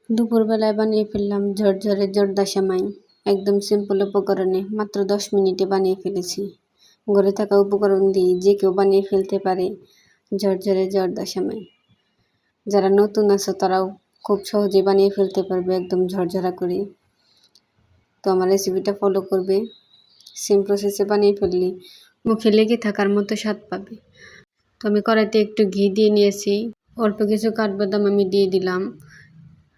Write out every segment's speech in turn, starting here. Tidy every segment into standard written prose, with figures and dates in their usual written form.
দুপুরবেলায় বানিয়ে ফেললাম ঝরঝরে জর্দা সেমাই। একদম সিম্পল উপকরণে মাত্র 10 মিনিটে বানিয়ে ফেলেছি। ঘরে থাকা উপকরণ দিয়ে যে কেউ বানিয়ে ফেলতে পারে ঝরঝরে জর্দা সেমাই। যারা নতুন আছে তারাও খুব সহজে বানিয়ে ফেলতে পারবে একদম ঝরঝরা করে। তো আমার রেসিপিটা ফলো করবে। সেম প্রসেসে বানিয়ে ফেললে মুখে লেগে থাকার মতো স্বাদ পাবে। তো আমি কড়াইতে একটু ঘি দিয়ে নিয়েছি, অল্প কিছু কাঠবাদাম আমি দিয়ে দিলাম,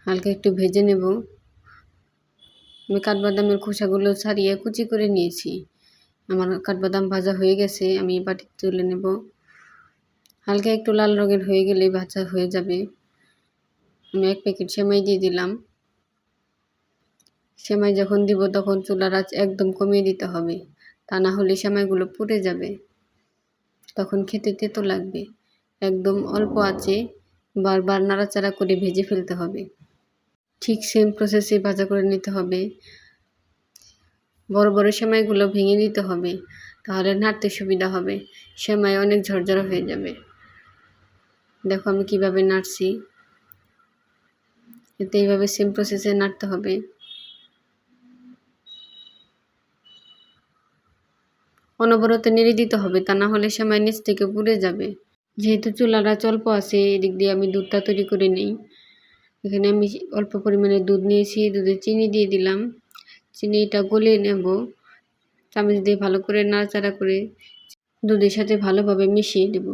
হালকা একটু ভেজে নেব। আমি কাঠবাদামের খোসাগুলো ছাড়িয়ে কুচি করে নিয়েছি। আমার কাঠবাদাম ভাজা হয়ে গেছে, আমি বাটিতে তুলে নেব। হালকা একটু লাল রঙের হয়ে গেলেই ভাজা হয়ে যাবে। আমি 1 প্যাকেট সেমাই দিয়ে দিলাম। সেমাই যখন দিব তখন চুলার আঁচ একদম কমিয়ে দিতে হবে, তা না হলে সেমাইগুলো পুড়ে যাবে, তখন খেতে তেতো লাগবে। একদম অল্প আঁচে বারবার নাড়াচাড়া করে ভেজে ফেলতে হবে। ঠিক সেম প্রসেসে ভাজা করে নিতে হবে। বড় বড় সেমাইগুলো ভেঙে দিতে হবে, তাহলে নাড়তে সুবিধা হবে। সেমাই অনেক ঝরঝরা হয়ে যাবে। দেখো আমি কিভাবে নাড়ছি। এতে এইভাবে সেম প্রসেসে নাড়তে হবে। অনবরত নেড়ে দিতে হবে, তা না হলে সেমাই নিচ থেকে পুড়ে যাবে। যেহেতু চুলার আঁচ অল্প আছে, এদিক দিয়ে আমি দুধটা তৈরি করে নিই। এখানে আমি অল্প পরিমাণে দুধ নিয়েছি, দুধে চিনি দিয়ে দিলাম। চিনিটা গলিয়ে নেব। চামচ দিয়ে ভালো করে নাড়াচাড়া করে দুধের সাথে ভালোভাবে মিশিয়ে দেব,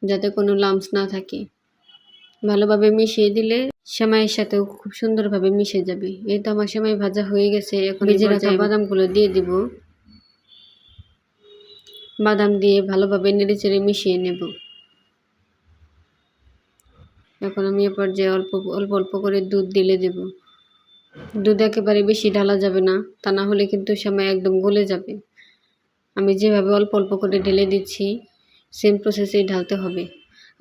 যাতে কোনো লাম্পস না থাকে। ভালোভাবে মিশিয়ে দিলে সেমাইয়ের সাথেও খুব সুন্দরভাবে মিশে যাবে। এই তো আমার সেমাই ভাজা হয়ে গেছে। এখন ভেজে রাখা বাদামগুলো দিয়ে দিব। বাদাম দিয়ে ভালোভাবে নেড়েচেড়ে মিশিয়ে নেব। এখন আমি এ পর্যায়ে অল্প অল্প করে দুধ ঢেলে দেব। দুধ একেবারে বেশি ঢালা যাবে না, তা না হলে কিন্তু সেমাই একদম গলে যাবে। আমি যেভাবে অল্প অল্প করে ঢেলে দিচ্ছি সেম প্রসেসেই ঢালতে হবে।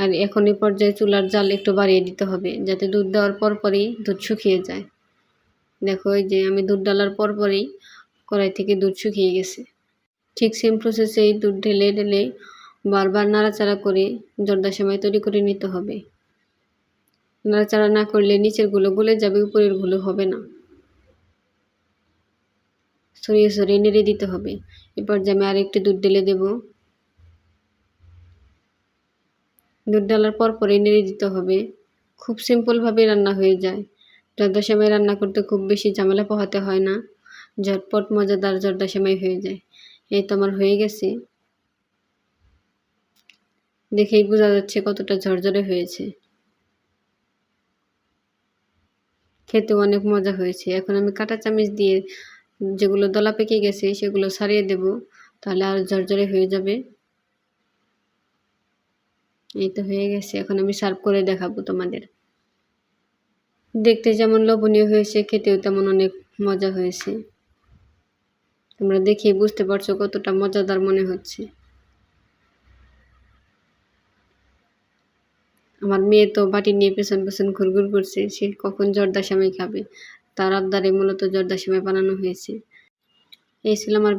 আর এখন এই পর্যায়ে চুলার জাল একটু বাড়িয়ে দিতে হবে, যাতে দুধ দেওয়ার পরপরই দুধ শুকিয়ে যায়। দেখো এই যে আমি দুধ ঢালার পরপরই কড়াই থেকে দুধ শুকিয়ে গেছে। ঠিক সেম প্রসেসেই দুধ ঢেলে ঢেলে বারবার নাড়াচাড়া করে জর্দা সেমাই তৈরি করে নিতে হবে। নাড়াচাড়া না করলে নিচের গুলো গলে যাবে, উপরের গুলো হবে না। সরিয়ে সরিয়ে নেড়ে দিতে হবে। এরপর যে আমি আরেকটু দুধ ঢেলে দেব। দুধ ঢালার পরপরই নেড়ে দিতে হবে। খুব সিম্পলভাবে রান্না হয়ে যায়। জর্দা সেমাই রান্না করতে খুব বেশি ঝামেলা পোহাতে হয় না, ঝটপট মজাদার জর্দা সেমাই হয়ে যায়। এই তো আমার হয়ে গেছে, দেখেই বোঝা যাচ্ছে কতটা ঝরঝরে হয়েছে। খেতেও অনেক মজা হয়েছে। এখন আমি কাঁটা চামচ দিয়ে যেগুলো দলা পেকে গেছে সেগুলো ছাড়িয়ে দেব, তাহলে আরও ঝরঝরে হয়ে যাবে। এই তো হয়ে গেছে। এখন আমি সার্ভ করে দেখাবো তোমাদের। দেখতে যেমন লোভনীয় হয়েছে, খেতেও তেমন অনেক মজা হয়েছে। তোমরা দেখেই বুঝতে পারছো কতটা মজাদার মনে হচ্ছে। আমার মেয়ে তো বাটি নিয়ে পেছন পেছন ঘুরঘুর করছে, সে কখন জর্দা সেমাই খাবে। তার আবদারে মূলত জর্দা সেমাই বানানো হয়েছে। এই ছিল আমার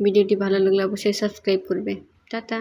ভিডিওটি ভালো লাগলে অবশ্যই সাবস্ক্রাইব করবে। টাটা।